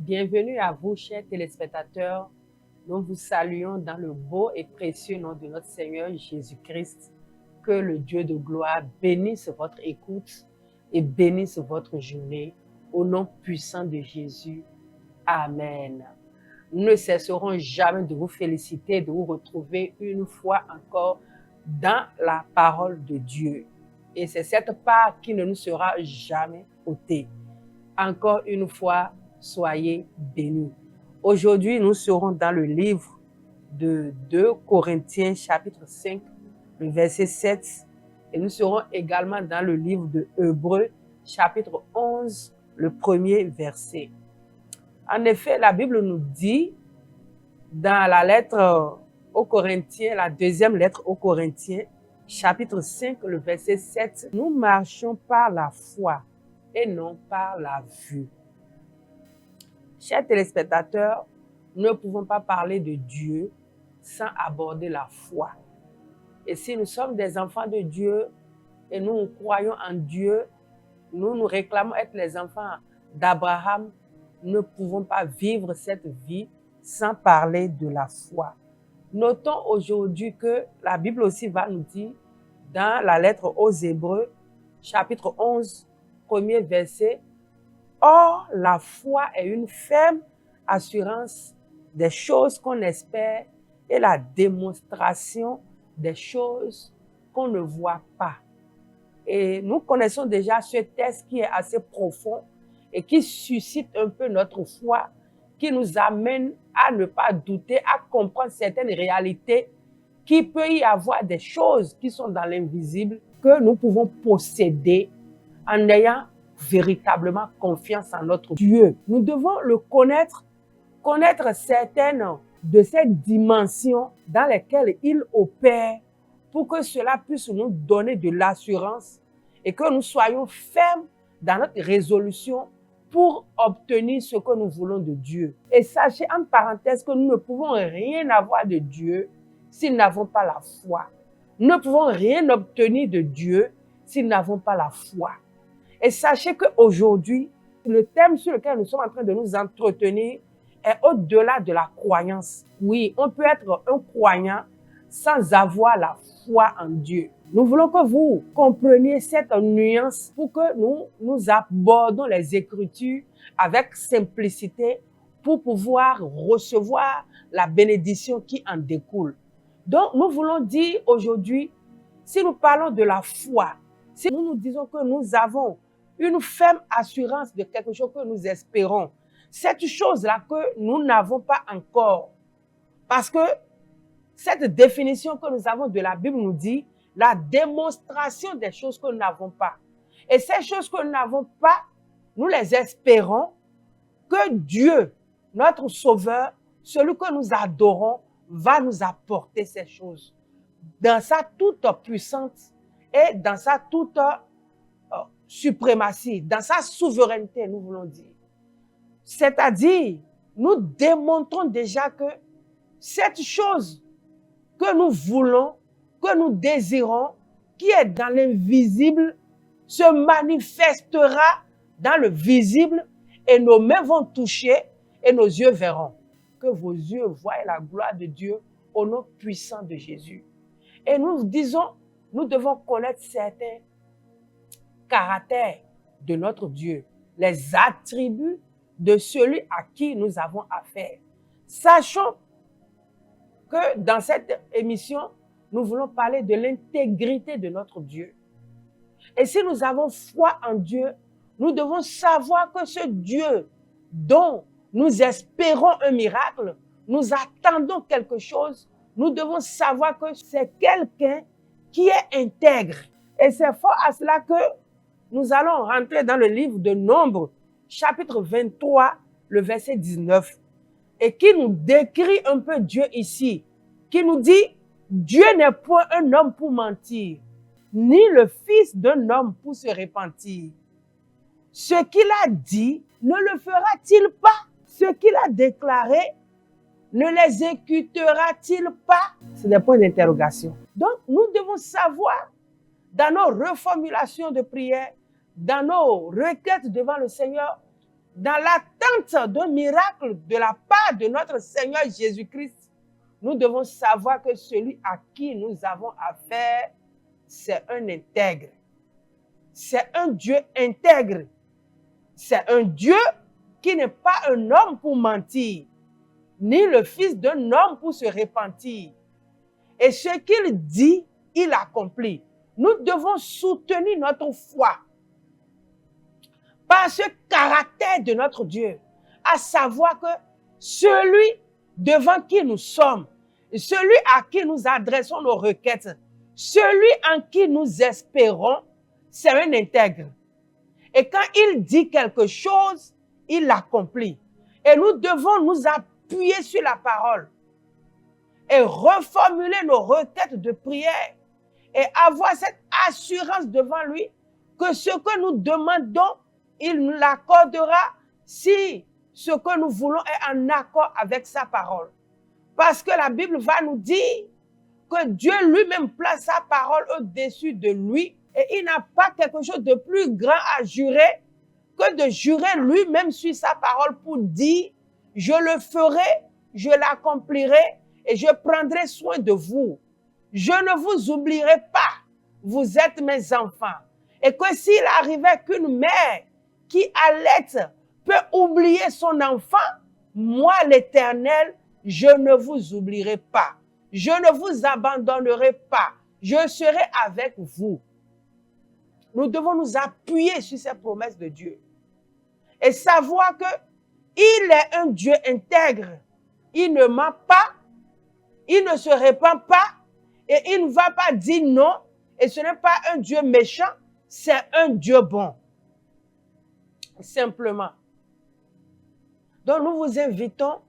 Bienvenue à vous, chers téléspectateurs. Nous vous saluons dans le beau et précieux nom de notre Seigneur Jésus-Christ. Que le Dieu de gloire bénisse votre écoute et bénisse votre journée. Au nom puissant de Jésus. Amen. Nous ne cesserons jamais de vous féliciter, de vous retrouver une fois encore dans la parole de Dieu. Et c'est cette part qui ne nous sera jamais ôtée. Encore une fois, soyez bénis. Aujourd'hui, nous serons dans le livre de 2 Corinthiens, chapitre 5, le verset 7. Et nous serons également dans le livre de Hébreux, chapitre 11, le premier verset. En effet, la Bible nous dit, dans la lettre aux Corinthiens, la deuxième lettre aux Corinthiens, chapitre 5, le verset 7, « Nous marchons par la foi et non par la vue. » Chers téléspectateurs, nous ne pouvons pas parler de Dieu sans aborder la foi. Et si nous sommes des enfants de Dieu et nous croyons en Dieu, nous réclamons être les enfants d'Abraham, nous ne pouvons pas vivre cette vie sans parler de la foi. Notons aujourd'hui que la Bible aussi va nous dire, dans la lettre aux Hébreux, chapitre 11, premier verset, « Or, la foi est une ferme assurance des choses qu'on espère et la démonstration des choses qu'on ne voit pas. » Et nous connaissons déjà ce texte qui est assez profond et qui suscite un peu notre foi, qui nous amène à ne pas douter, à comprendre certaines réalités, qu'il peut y avoir des choses qui sont dans l'invisible que nous pouvons posséder en ayant véritablement confiance en notre Dieu. Nous devons le connaître certaines de ces dimensions dans lesquelles il opère pour que cela puisse nous donner de l'assurance et que nous soyons fermes dans notre résolution pour obtenir ce que nous voulons de Dieu. Et sachez en parenthèse que nous ne pouvons rien avoir de Dieu si nous n'avons pas la foi. Nous ne pouvons rien obtenir de Dieu si nous n'avons pas la foi. Et sachez qu'aujourd'hui, le thème sur lequel nous sommes en train de nous entretenir est au-delà de la croyance. Oui, on peut être un croyant sans avoir la foi en Dieu. Nous voulons que vous compreniez cette nuance pour que nous abordons les Écritures avec simplicité pour pouvoir recevoir la bénédiction qui en découle. Donc, nous voulons dire aujourd'hui, si nous parlons de la foi, si nous nous disons que nous avons une ferme assurance de quelque chose que nous espérons, cette chose-là que nous n'avons pas encore. Parce que cette définition que nous avons de la Bible nous dit la démonstration des choses que nous n'avons pas. Et ces choses que nous n'avons pas, nous les espérons que Dieu, notre Sauveur, celui que nous adorons, va nous apporter ces choses dans sa toute puissance et dans sa toute suprématie, dans sa souveraineté, nous voulons dire. C'est-à-dire, nous démontrons déjà que cette chose que nous voulons, que nous désirons, qui est dans l'invisible, se manifestera dans le visible et nos mains vont toucher et nos yeux verront. Que vos yeux voient la gloire de Dieu au nom puissant de Jésus. Et nous disons, nous devons connaître certains caractères de notre Dieu, les attributs de celui à qui nous avons affaire. Sachons que dans cette émission, nous voulons parler de l'intégrité de notre Dieu. Et si nous avons foi en Dieu, nous devons savoir que ce Dieu dont nous espérons un miracle, nous attendons quelque chose, nous devons savoir que c'est quelqu'un qui est intègre. Et c'est fort à cela que nous allons rentrer dans le livre de Nombres, chapitre 23, le verset 19, et qui nous décrit un peu Dieu ici, qui nous dit « Dieu n'est point un homme pour mentir, ni le fils d'un homme pour se repentir. Ce qu'il a dit, ne le fera-t-il pas? Ce qu'il a déclaré, ne l'exécutera-t-il pas ?» C'est des points d'interrogation. Donc, nous devons savoir, dans nos reformulations de prière, dans nos requêtes devant le Seigneur, dans l'attente d'un miracle de la part de notre Seigneur Jésus-Christ, nous devons savoir que celui à qui nous avons affaire, c'est un intègre. C'est un Dieu intègre. C'est un Dieu qui n'est pas un homme pour mentir, ni le fils d'un homme pour se repentir. Et ce qu'il dit, il accomplit. Nous devons soutenir notre foi par ce caractère de notre Dieu, à savoir que celui devant qui nous sommes, celui à qui nous adressons nos requêtes, celui en qui nous espérons, c'est un intègre. Et quand il dit quelque chose, il l'accomplit. Et nous devons nous appuyer sur la parole et reformuler nos requêtes de prière et avoir cette assurance devant lui que ce que nous demandons, il nous l'accordera si ce que nous voulons est en accord avec sa parole. Parce que la Bible va nous dire que Dieu lui-même place sa parole au-dessus de lui et il n'a pas quelque chose de plus grand à jurer que de jurer lui-même sur sa parole pour dire « Je le ferai, je l'accomplirai et je prendrai soin de vous. Je ne vous oublierai pas, vous êtes mes enfants. » Et que s'il arrivait qu'une mère qui allaite peut oublier son enfant, moi l'Éternel, je ne vous oublierai pas. Je ne vous abandonnerai pas. Je serai avec vous. Nous devons nous appuyer sur ces promesses de Dieu et savoir que il est un Dieu intègre. Il ne ment pas, il ne se répand pas et il ne va pas dire non. Et ce n'est pas un Dieu méchant, c'est un Dieu bon. Simplement. Donc nous vous invitons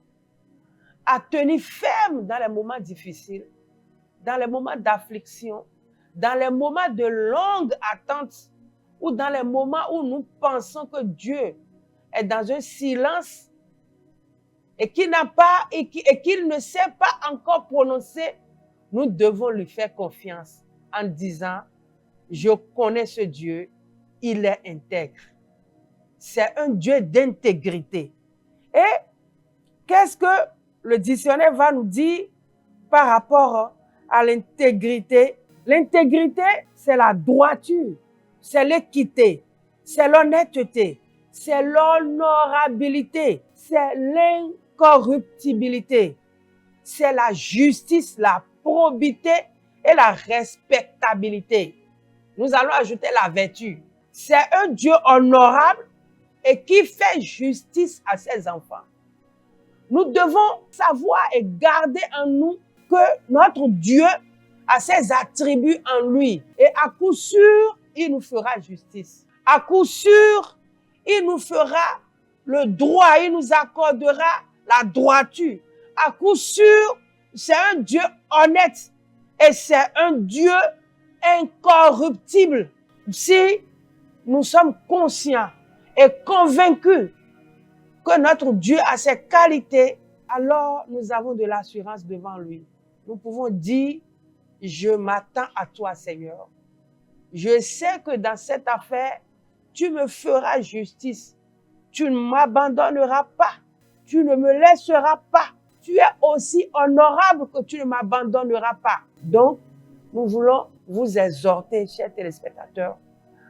à tenir ferme dans les moments difficiles, dans les moments d'affliction, dans les moments de longue attente ou dans les moments où nous pensons que Dieu est dans un silence et qu'il n'a pas et qu'il ne sait pas encore prononcer, nous devons lui faire confiance en disant « Je connais ce Dieu, il est intègre. » C'est un Dieu d'intégrité. Et qu'est-ce que le dictionnaire va nous dire par rapport à l'intégrité? L'intégrité, c'est la droiture, c'est l'équité, c'est l'honnêteté, c'est l'honorabilité, c'est l'incorruptibilité, c'est la justice, la probité et la respectabilité. Nous allons ajouter la vertu. C'est un Dieu honorable et qui fait justice à ses enfants. Nous devons savoir et garder en nous que notre Dieu a ses attributs en lui. Et à coup sûr, il nous fera justice. À coup sûr, il nous fera le droit, il nous accordera la droiture. À coup sûr, c'est un Dieu honnête et c'est un Dieu incorruptible. Si nous sommes conscients et convaincus que notre Dieu a ses qualités, alors nous avons de l'assurance devant lui. Nous pouvons dire, je m'attends à toi, Seigneur. Je sais que dans cette affaire, tu me feras justice. Tu ne m'abandonneras pas. Tu ne me laisseras pas. Tu es aussi honorable que tu ne m'abandonneras pas. Donc, nous voulons vous exhorter, chers téléspectateurs,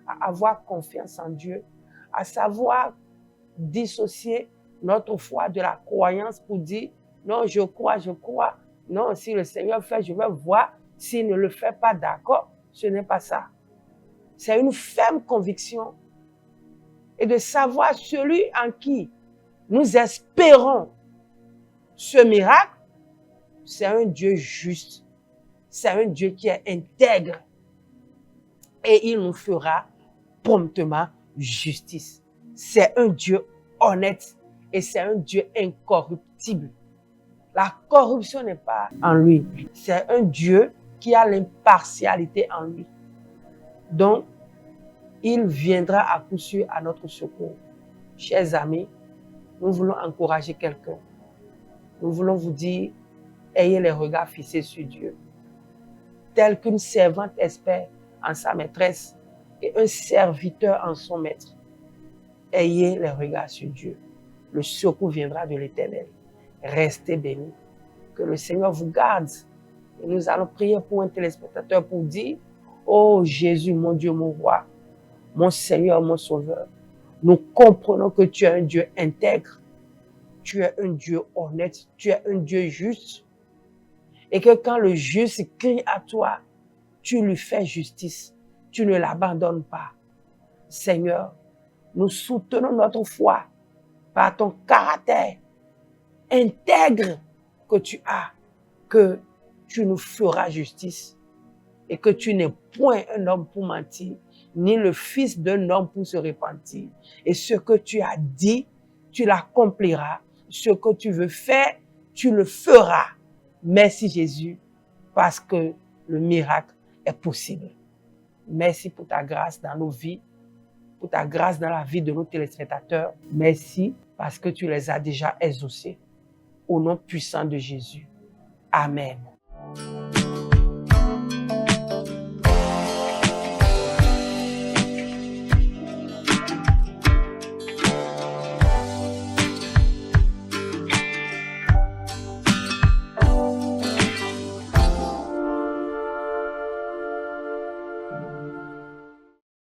à avoir confiance en Dieu, à savoir dissocier notre foi de la croyance pour dire non, je crois. Non, si le Seigneur fait, je vais voir. S'il ne le fait pas, d'accord, ce n'est pas ça. C'est une ferme conviction et de savoir celui en qui nous espérons ce miracle, c'est un Dieu juste, c'est un Dieu qui est intègre et il nous fera promptement justice. C'est un Dieu honnête et c'est un Dieu incorruptible. La corruption n'est pas en lui. C'est un Dieu qui a l'impartialité en lui. Donc, il viendra à coup sûr à notre secours. Chers amis, nous voulons encourager quelqu'un. Nous voulons vous dire, ayez les regards fixés sur Dieu. Tel qu'une servante espère en sa maîtresse et un serviteur en son maître. Ayez les regards sur Dieu. Le secours viendra de l'Éternel. Restez bénis. Que le Seigneur vous garde. Et nous allons prier pour un téléspectateur pour dire, oh Jésus, mon Dieu, mon roi, mon Seigneur, mon Sauveur, nous comprenons que tu es un Dieu intègre, tu es un Dieu honnête, tu es un Dieu juste. Et que quand le juste crie à toi, tu lui fais justice, tu ne l'abandonnes pas. Seigneur, nous soutenons notre foi par ton caractère intègre que tu as, que tu nous feras justice et que tu n'es point un homme pour mentir, ni le fils d'un homme pour se repentir. Et ce que tu as dit, tu l'accompliras. Ce que tu veux faire, tu le feras. Merci Jésus, parce que le miracle est possible. Merci pour ta grâce dans nos vies, pour ta grâce dans la vie de nos téléspectateurs. Merci parce que tu les as déjà exaucés. Au nom puissant de Jésus. Amen.